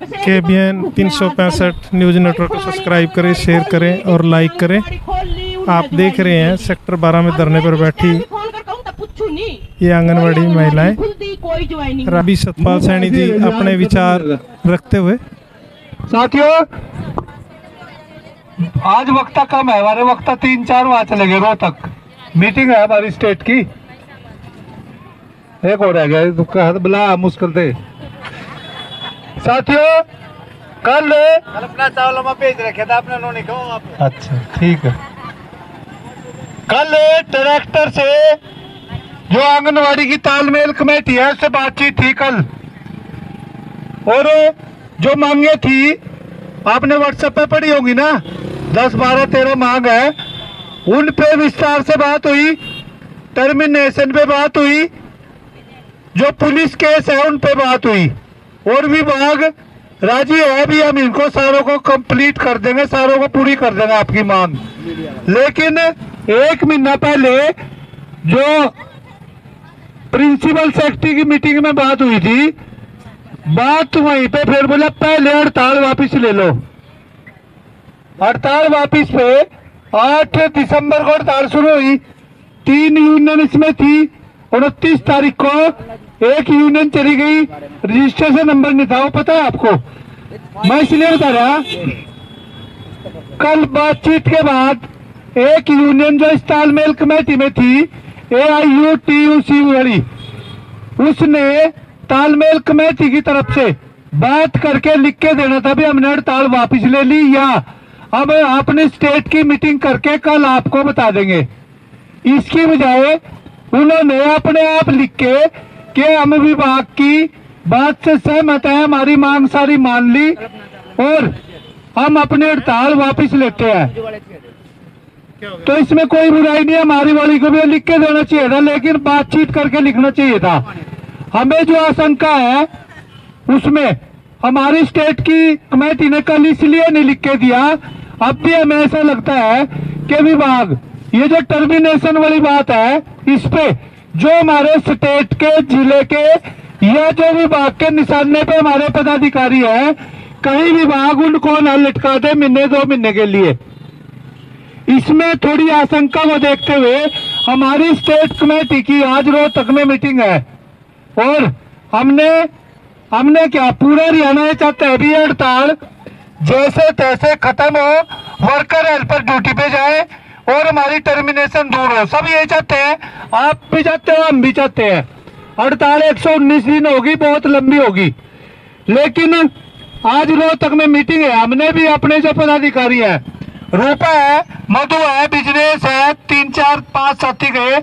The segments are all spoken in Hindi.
KBN 365 न्यूज़ नेटवर्क को सब्सक्राइब करें, शेयर करें और लाइक करें। आप देख रहे हैं सेक्टर 12 में धरने पर बैठी ये आंगनवाड़ी महिलाएं। रवि सतपाल सैनी जी अपने विचार रखते हुए। साथियों, आज वक्ता कम है, हमारे वक्ता 3-4 वहां चले गए रोहतक। मीटिंग है हमारी स्टेट की, एक और रह गया बुला मुश्किल थे। साथियों, कल अपना चावल में भेज रखे था आपने, उन्होंने कहा अच्छा ठीक है। कल डायरेक्टर से जो आंगनवाड़ी की तालमेल कमेटी है उससे बातचीत थी कल, और जो मांगे थी आपने व्हाट्सएप पे पढ़ी होगी ना, 10, 12, 13 मांग है। उन पे विस्तार से बात हुई, टर्मिनेशन पे बात हुई, जो पुलिस केस है उन पे बात हुई, और विभाग राजी है भी, हम इनको सारों को कंप्लीट कर देंगे, सारों को पूरी कर देंगे आपकी मांग। लेकिन 1 महीना पहले जो प्रिंसिपल सेक्रेटरी की मीटिंग में बात हुई थी, बात वहीं पे फिर बोला पहले हड़ताल वापस ले लो। हड़ताल वापस पे 8 दिसंबर को हड़ताल शुरू हुई। 3 यूनियन इसमें थी। 29 तारीख को एक यूनियन चली गई, रजिस्ट्रेशन नंबर नहीं था, वो पता है आपको, मैं इसलिए बता रहा। कल बातचीत के बाद एक यूनियन जो इस तालमेल कमेटी में थी, AIUTUC वाली, उसने तालमेल कमेटी की तरफ से बात करके लिख के देना था भी हमने हड़ताल वापस ले ली, या अब आपने स्टेट की मीटिंग करके कल आपको बता देंगे। इसकी बजाय उन्होंने अपने आप लिख के कि हम विभाग की बात से सहमत है, हमारी मांग सारी मान ली और हम अपनी हड़ताल वापस लेते हैं। तो इसमें कोई बुराई नहीं है, हमारी वाली को भी लिख के देना चाहिए था, लेकिन बातचीत करके लिखना चाहिए था। हमें जो आशंका है उसमें हमारी स्टेट की कमेटी ने कल इसलिए नहीं लिख के दिया, अब भी हमें ऐसा लगता है कि विभाग ये जो टर्मिनेशन वाली बात है, इस पे जो हमारे स्टेट के, जिले के या जो विभाग के निशाने पे हमारे पदाधिकारी है, कहीं विभाग उनको न लटका दे महीने 2 महीने के लिए। इसमें थोड़ी आशंका को देखते हुए हमारी स्टेट कमेटी की आज रोहतक में मीटिंग है, और हमने क्या पूरा हरियाणा ये चाहता है भी हड़ताल जैसे तैसे खत्म हो, वर्कर हेल्पर ड्यूटी पे जाए और हमारी टर्मिनेशन दूर हो। सब ये चाहते हैं, आप भी चाहते हो, हम भी चाहते हैं। हड़ताल 119 दिन होगी, बहुत लंबी होगी, लेकिन आज रोहतक में मीटिंग है। हमने भी अपने जो पदाधिकारी है, रूपा है, मधु है, बिजनेस है, 3, 4, 5 साथी गए,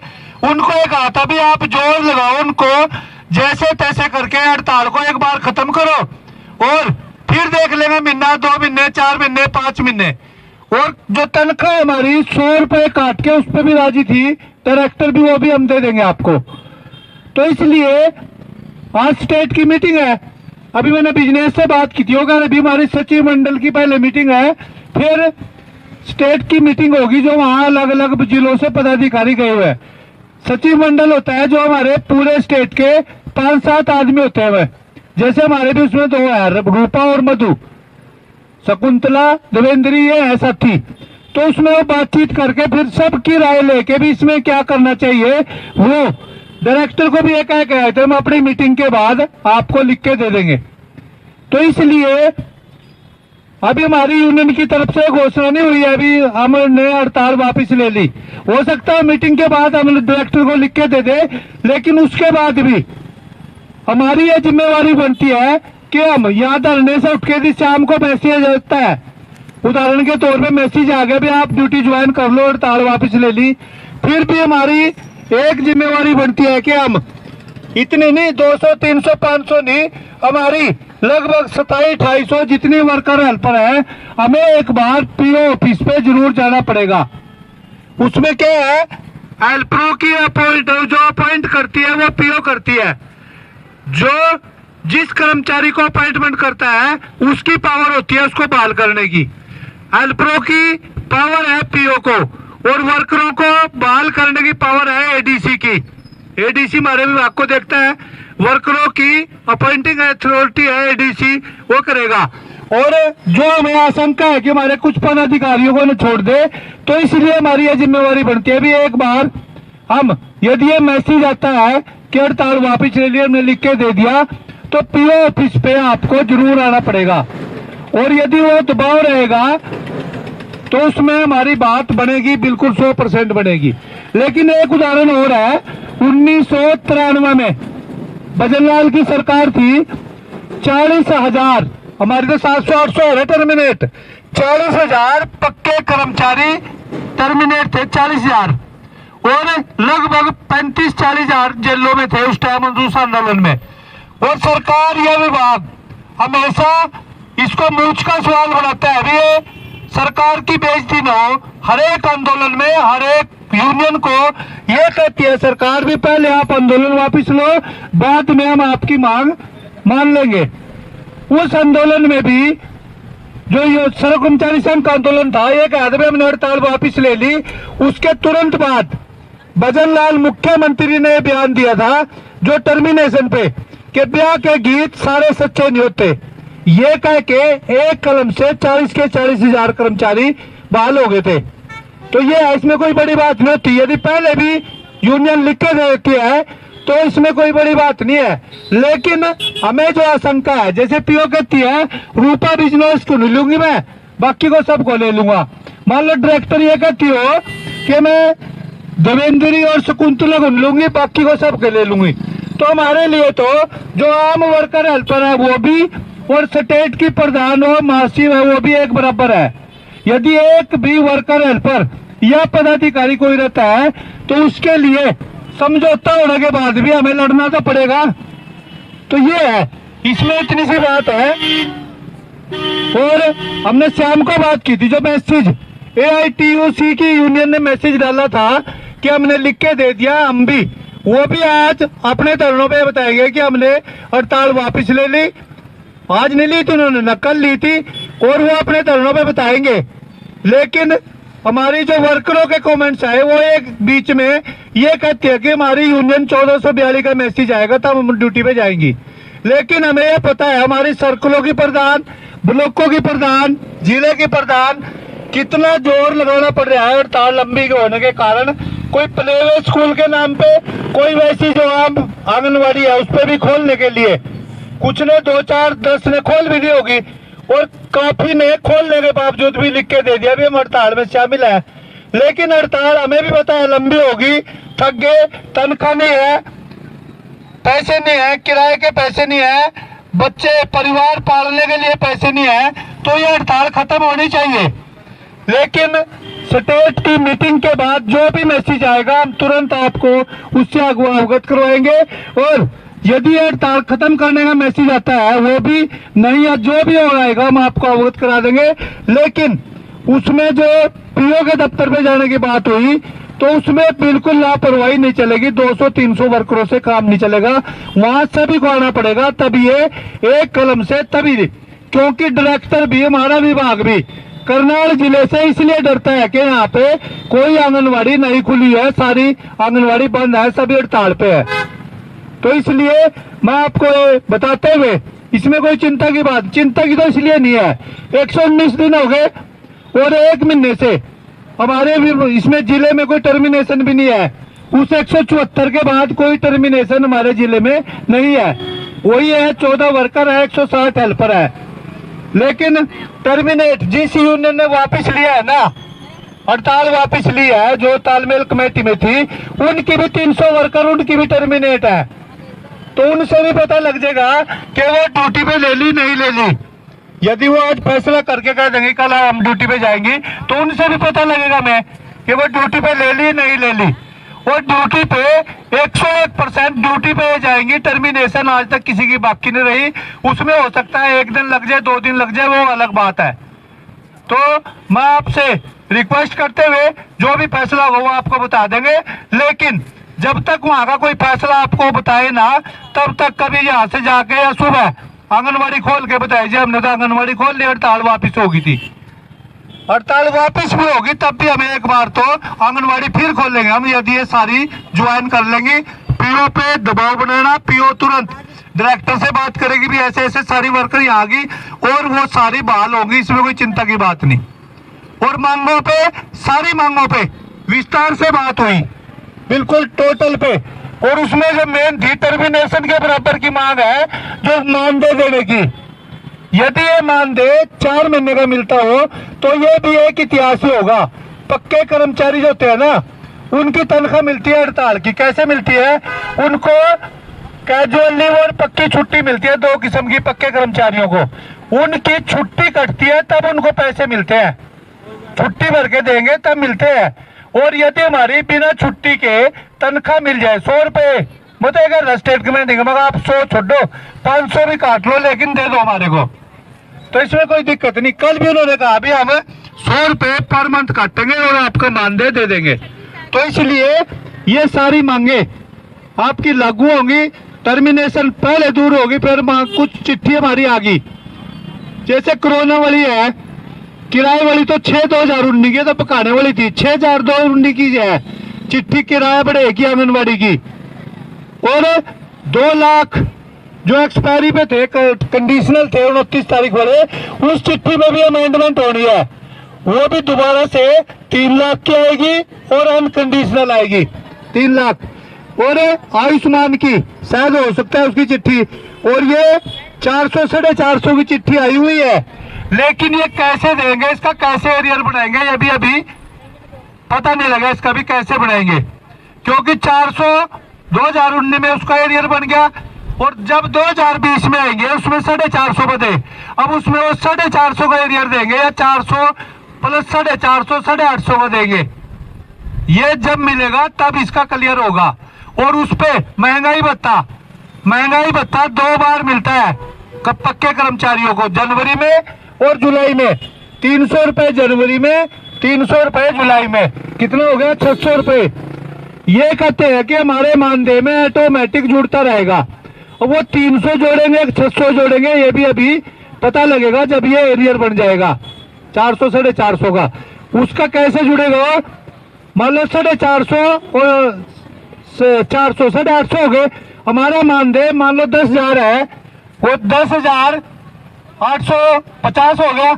उनको एक कहा था भी आप जोर लगाओ, उनको जैसे तैसे करके हड़ताल को एक बार खत्म करो और फिर देख लेंगे महीना, 2 महीने, 4 महीने, 5 महीने। और जो तनख्वाह हमारी 100 रुपए काट के उस पर भी राजी थी डायरेक्टर भी, वो भी हम दे देंगे आपको। तो इसलिए आज स्टेट की मीटिंग है। अभी मैंने बिजनेस से बात की थी, होगा अभी हमारी सचिव मंडल की पहले मीटिंग है, फिर स्टेट की मीटिंग होगी जो वहाँ अलग अलग जिलों से पदाधिकारी गए हुए। सचिव मंडल होता है जो हमारे पूरे स्टेट के 5-7 आदमी होते हैं, जैसे हमारे भी उसमें 2 है, रूपा और मधु, शकुंतला, देवेंद्री, ये है साथी। तो उसमें वो बातचीत करके फिर सबकी राय लेके भी इसमें क्या करना चाहिए, वो डायरेक्टर को भी एक कह थे, हम अपनी मीटिंग के बाद आपको लिख के दे देंगे। तो इसलिए अभी हमारी यूनियन की तरफ से घोषणा नहीं हुई है, अभी हमने हड़ताल वापस ले ली। हो सकता है मीटिंग के बाद हम डायरेक्टर को लिख के दे दे, लेकिन उसके बाद भी हमारी ये जिम्मेवारी बनती है कि हम यहाँ धरने से उठ के शाम को मैसेज आता है, उदाहरण के तौर पे मैसेज आ गया भी आप ड्यूटी ज्वाइन कर लो, हड़ताल वापस ले ली, फिर भी हमारी एक जिम्मेवारी बनती है कि हम इतने नहीं, 200, 300, 500 नहीं, हमारी लगभग 2700-2800 जितनी वर्कर हेल्पर है, हमें एक बार पीओ ऑफिस पे जरूर जाना पड़ेगा। उसमें क्या है, हेल्परों की जो अपॉइंट करती है वो पीओ करती है, जो जिस कर्मचारी को अपॉइंटमेंट करता है उसकी पावर होती है उसको बहाल करने की। हेल्परों की पावर है पीओ को, और वर्करों को बहाल करने की पावर है एडीसी की। एडीसी हमारे विभाग को देखता है, वर्करों की अपॉइंटिंग अथॉरिटी है एडीसी, वो करेगा। और जो हमें आशंका है कि हमारे कुछ पदाधिकारियों को न छोड़ दे, तो इसलिए हमारी यह जिम्मेवारी बनती है। अभी एक बार हम यदि ये मैसेज आता है कि हड़ताल वापिस ले लिया, हमने लिख के दे दिया, तो पीओ ऑफिस पे आपको जरूर आना पड़ेगा। और यदि वो दबाव रहेगा तो उसमें हमारी बात बनेगी, बिल्कुल 100% बनेगी। लेकिन एक उदाहरण और है, 1993 में भजनलाल की सरकार थी, 40,000, हमारे तो 700-800 है टर्मिनेट, 40,000 पक्के कर्मचारी टर्मिनेट थे, 40,000, और लगभग 35-40,000 जेलों में थे उस टाइम उस आंदोलन में। और सरकार या विभाग हमेशा इसको मूंछ का सवाल बनाता है। अभी ये सरकार की बेइज्जती न हो, हर एक आंदोलन में हर एक यूनियन को ये कहती है सरकार भी, पहले आप आंदोलन वापस लो, बाद में हम आपकी मांग मान लेंगे। उस आंदोलन में भी जो ये सड़क कर्मचारी संघ का आंदोलन था, ये कहते हुए हमने हड़ताल वापस ले ली। उसके तुरंत बाद भजनलाल मुख्यमंत्री ने बयान दिया था जो टर्मिनेशन पे, कि ब्याह के गीत सारे सच्चे नहीं होते, ये कह के एक कलम से 40 के 40,000 कर्मचारी बहाल हो गए थे। तो ये इसमें कोई बड़ी बात नहीं होती, यदि पहले भी यूनियन लिख के देती है तो इसमें कोई बड़ी बात नहीं है। लेकिन हमें जो आशंका है, जैसे पीओ कहती है रूपा बिजनेस को नहीं लूंगी मैं, बाकी को सबको ले लूंगा। मान लो डायरेक्टर ये कहती हो कि मैं देवेंद्री और शकुंतला को नहीं लूंगी, बाकी को सबके ले लूंगी, तो हमारे लिए तो जो आम वर्कर हेल्पर है वो भी, और स्टेट की प्रधान हो महासचिव है वो भी एक बराबर है। यदि एक भी वर्कर हेल्पर या पदाधिकारी कोई रहता है तो उसके लिए समझौता होने के बाद भी हमें लड़ना तो पड़ेगा। तो ये है, इसमें इतनी सी बात है। और हमने शाम को बात की थी, जो मैसेज AITUC की यूनियन ने मैसेज डाला था कि हमने लिख के दे दिया, हम भी वो भी आज अपने धरनों पे बताएंगे कि हमने हड़ताल वापस ले ली। आज नहीं ली थी उन्होंने, नकल ली थी, और वो अपने धरनों पे बताएंगे। लेकिन हमारी जो वर्करों के कमेंट्स आए वो एक बीच में ये कहते हैं कि हमारी यूनियन 1442 का मैसेज आएगा तब हम ड्यूटी पे जाएंगी। लेकिन हमें ये पता है हमारी सर्कलों की प्रधान, ब्लॉकों की प्रधान, जिले की प्रधान, कितना जोर लगाना पड़ रहा है हड़ताल लंबी होने के कारण। कोई प्लेवे स्कूल के नाम पे, कोई वैसी जो आम आंगनबाड़ी है उस पर भी खोलने के लिए, कुछ ने 2, 4, 10 ने खोल भी दी होगी, और काफी ने खोलने के बावजूद भी लिख के दे दिया भी हम हड़ताल में शामिल है। लेकिन हड़ताल हमें भी पता है लंबी होगी, थक गए, तनख्वाह नहीं है, पैसे नहीं है, किराए के पैसे नहीं है, बच्चे परिवार पालने के लिए पैसे नहीं है, तो ये हड़ताल खत्म होनी चाहिए। लेकिन स्टेट की मीटिंग के बाद जो भी मैसेज आएगा हम तुरंत आपको उससे अवगत करवाएंगे। और यदि हड़ताल खत्म करने का मैसेज आता है वो भी नहीं, या जो भी हो आएगा हम आपको अवगत करा देंगे। लेकिन उसमें जो पीओ के दफ्तर पे जाने की बात हुई तो उसमें बिल्कुल लापरवाही नहीं चलेगी, 200-300 वर्करों से काम नहीं चलेगा, वहां सभी को आना पड़ेगा, तभी ये एक कलम से तभी। क्योंकि डायरेक्टर भी, हमारा विभाग भी करनाल जिले से इसलिए डरता है कि यहाँ पे कोई आंगनबाड़ी नहीं खुली है, सारी आंगनबाड़ी बंद है, सभी हड़ताल पे है। तो इसलिए मैं आपको बताते हुए इसमें कोई चिंता की तो इसलिए नहीं है। 119 दिन हो गए और 1 महीने से हमारे इसमें जिले में कोई टर्मिनेशन भी नहीं है। उस 174 के बाद कोई टर्मिनेशन हमारे जिले में नहीं है। वही है, 14 वर्कर है, 160 हेल्पर है। लेकिन टर्मिनेट जिस यूनियन ने वापस लिया है ना, हड़ताल वापस लिया है, जो तालमेल कमेटी में थी, उनकी भी 300 वर्कर उनकी भी टर्मिनेट है। तो उनसे भी पता लग जाएगा कि वो ड्यूटी पे ले ली नहीं ले ली। यदि वो आज फैसला करके कह देंगे कल हम ड्यूटी पे जाएंगे, तो उनसे भी पता लगेगा मैं कि वो ड्यूटी पे ले ली नहीं ले ली। और ड्यूटी पे 101% ड्यूटी पे जाएंगी, टर्मिनेशन आज तक किसी की बाकी नहीं रही। उसमें हो सकता है 1 दिन लग जाए, 2 दिन लग जाए, वो अलग बात है। तो मैं आपसे रिक्वेस्ट करते हुए जो भी फैसला हो वो आपको बता देंगे। लेकिन जब तक वहां का कोई फैसला आपको बताए ना, तब तक कभी यहाँ से जाके या सुबह आंगनबाड़ी खोल के बताइए हमने तो आंगनबाड़ी खोल ली, हड़ताल वापिस होगी थी। हड़ताल वापिस भी होगी तब भी हमें एक बार तो आंगनबाड़ी फिर खोलेंगे हम, यदि ये सारी ज्वाइन कर लेंगी। पीओ पे दबाव बनाना, पीओ तुरंत डायरेक्टर से बात करेगी भी ऐसे ऐसे सारी वर्कर यहाँ आगी और वो सारी बहाल होगी, इसमें कोई चिंता की बात नहीं। और मांगों पे, सारी मांगों पे विस्तार से बात हुई, बिल्कुल टोटल पे। और उसमें जो मेन थी टर्मिनेशन के बराबर की मांग है, जो मानदेय देने की। यदि ये मानदेय 4 महीने का मिलता हो तो ये भी एक इतिहास ही होगा। पक्के कर्मचारी जो होते हैं ना, उनकी तनख्वाह मिलती है हड़ताल की। कैसे मिलती है? उनको कैजुअल लीव और पक्की छुट्टी मिलती है, 2 किस्म की पक्के कर्मचारियों को। उनकी छुट्टी कटती है तब उनको पैसे मिलते हैं, छुट्टी भर के देंगे तब मिलते हैं। और यदि हमारी बिना छुट्टी के तनख्वाह मिल जाए 100 रुपए, बताएगा स्टेट गवर्नमेंट मगर आप 100 छोड़ो, 500 भी काट लो लेकिन दे दो हमारे को, तो इसमें कोई दिक्कत नहीं। कल भी उन्होंने कहा अभी हम 100 रुपए पर मंथ काटेंगे और आपको मानदेय दे देंगे। तो इसलिए ये सारी मांगे आपकी लागू होंगी। टर्मिनेशन पहले दूर होगी, फिर कुछ चिट्ठी हमारी आ गई, जैसे कोरोना वाली है, किराए वाली तो 6/2019 की तो पकाने वाली थी, 6/2019 की है चिट्ठी, किराया बढ़ेगी आंगनबाड़ी की। और 2 लाख जो एक्सपायरी पे थे, कंडीशनल थे 29 तारीख वाले, उस चिट्ठी में भी अमेंडमेंट होनी है, वो भी दोबारा से 3 लाख की आएगी और अनकंडीशनल आएगी 3 लाख। और आयुष्मान की शायद हो सकता है उसकी चिट्ठी, और ये 400 450 की चिट्ठी आई हुई है। लेकिन ये कैसे देंगे, इसका कैसे एरियर बनाएंगे, ये भी अभी पता नहीं लगा इसका भी कैसे बनाएंगे, क्योंकि 400 2019 में उसका एरियर बन गया और जब 2020 में आएंगे उसमें 450 बदे, अब उसमें वो 450 का एरियर देंगे या 400 प्लस 450 850 का देंगे। ये जब मिलेगा तब इसका क्लियर होगा। और उस पे महंगाई भत्ता 2 बार मिलता है पक्के कर्मचारियों को, जनवरी में और जुलाई में। 300 रुपए जनवरी में, 300 रुपए जुलाई में, कितना हो गया 600 रुपए। ये कहते हैं कि हमारे मानदेय में ऑटोमेटिक जुड़ता रहेगा, और वो 300 जोड़ेंगे 600 जोड़ेंगे, ये भी अभी पता लगेगा जब ये एरियर बन जाएगा 400 450 का। उसका कैसे जुड़ेगा? मान लो 450 और 400 850 हो गए, हमारा मानदेय मान लो 10,000 है, वो 10,850 हो गया।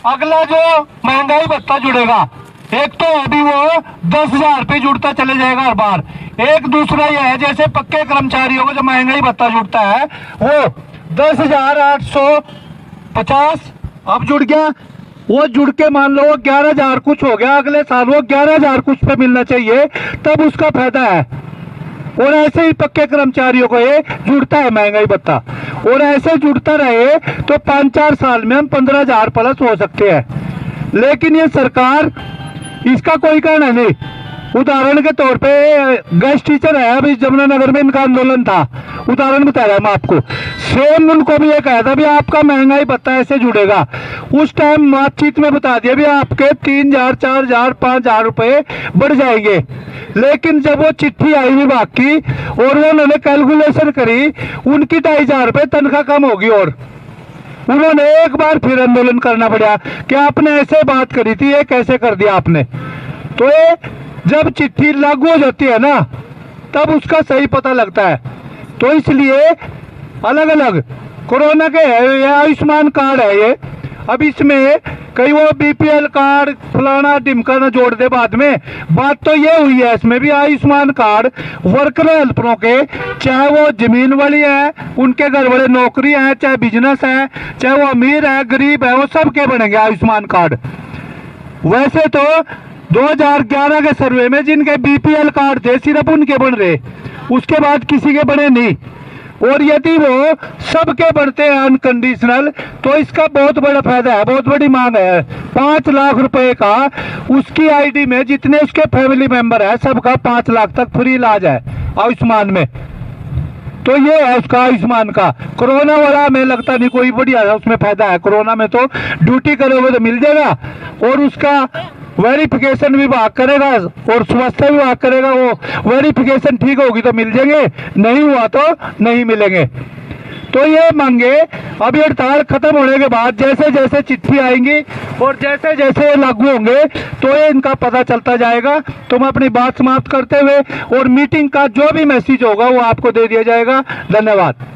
अगला जो महंगाई भत्ता जुड़ेगा, एक तो अभी वो 10,000 पे जुड़ता चले जाएगा हर बार। एक दूसरा यह है जैसे पक्के कर्मचारियों को जो महंगाई भत्ता जुड़ता है वो 10,850 अब जुड़ गया, वो जुड़ के मान लो 11,000 कुछ हो गया, अगले साल वो 11,000 कुछ पे मिलना चाहिए, तब उसका फायदा है। और ऐसे ही पक्के कर्मचारियों को ये जुड़ता है महंगाई भत्ता, और ऐसे जुड़ता रहे तो 5-4 साल में हम 15,000 प्लस हो सकते हैं। लेकिन ये सरकार, इसका कोई कहना नहीं। उदाहरण के तौर पे गेस्ट टीचर है, अभी जमुनानगर में इनका आंदोलन था, उदाहरण बता रहा हूं आपको। सेम उनको भी ये कहा था भी आपका महंगाई भत्ता ऐसे जुड़ेगा। उस टाइम बातचीत में बता दिया भी आपके 3,000 4,000 5,000 रुपए बढ़ जाएंगे। लेकिन जब वो चिट्ठी आई विभाग की और वो उन्होंने कैलकुलेशन करी, उनकी 2,500 रुपए तनख्वाह कम होगी, और उन्होंने एक बार फिर आंदोलन करना पड़ा कि आपने ऐसे बात करी थी, ये कैसे कर दिया आपने। तो ये जब चिट्ठी लागू हो जाती है ना, तब उसका सही पता लगता है। तो इसलिए अलग अलग कोरोना के है, ये आयुष्मान कार्ड है ये, अब इसमें कई वो बीपीएल कार्ड फलाना ढिमका न जोड़ दे बाद में। बात तो ये हुई है इसमें भी आयुष्मान कार्ड वर्कर हेल्परों के, चाहे वो जमीन वाली है, उनके घर वाले नौकरी है, चाहे बिजनेस है, चाहे वो अमीर है गरीब है, वो सबके बनेंगे आयुष्मान कार्ड। वैसे तो 2011 के सर्वे में जिनके बीपीएल कार्ड थे सिर्फ उनके बन रहे, उसके बाद किसी के बने नहीं। और यदि वो सबके बनते हैं अनकंडीशनल, तो इसका बहुत बड़ा फायदा है, बहुत बड़ी मांग है। 5 लाख रुपए का उसकी आईडी में जितने उसके फैमिली मेंबर है सबका 5 लाख तक फ्री इलाज है आयुष्मान में। तो ये है उसका आयुष्मान का। कोरोना वाला हमें लगता नहीं कोई बढ़िया है उसमें फायदा है। कोरोना में तो ड्यूटी करोगे तो मिल जाएगा, और उसका वेरिफिकेशन विभाग करेगा और स्वास्थ्य विभाग करेगा, वो वेरिफिकेशन ठीक होगी तो मिल जाएंगे, नहीं हुआ तो नहीं मिलेंगे। तो ये मांगे अभी हड़ताल खत्म होने के बाद जैसे जैसे चिट्ठी आएंगी और जैसे जैसे लागू होंगे तो ये इनका पता चलता जाएगा। तो मैं अपनी बात समाप्त करते हुए और मीटिंग का जो भी मैसेज होगा वो आपको दे दिया जाएगा। धन्यवाद।